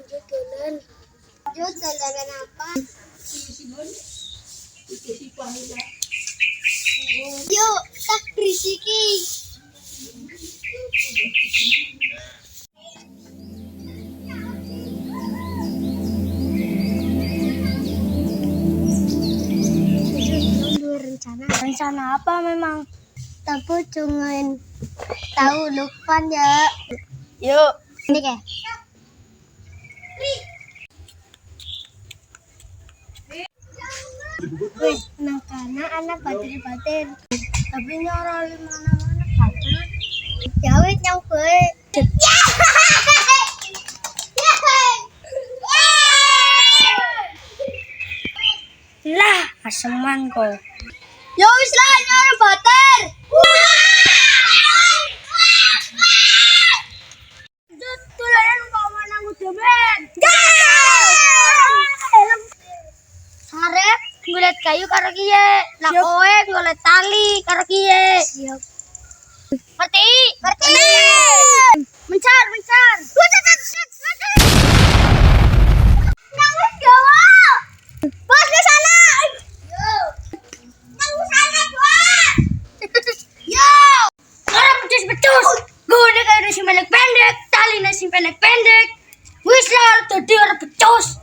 jalan. Yuk, jalan apa? Yuk, tak berisiki. Rencana apa memang? Tapi cuma tahu lupan ya. Yuk. Ini kayak. Wih, karena anak batin. Tapi nyoro mana-mana kata. Ya wih nyampe. Lah, aseman kok. Ya wis lah nyoro bater. Tularan umpama nang udemen. Sarep ngulet kayu karo kiye. Lah kowe ngulet tali karo kiye. Siap. Ngerti? Mencar. Nang wis gawa. Bos ke sana. Yo. Nang sana, Bos. Yo. Ora becus. Gune kaya si pendek, tali nasi pendek. Wis lah dadi ora becus.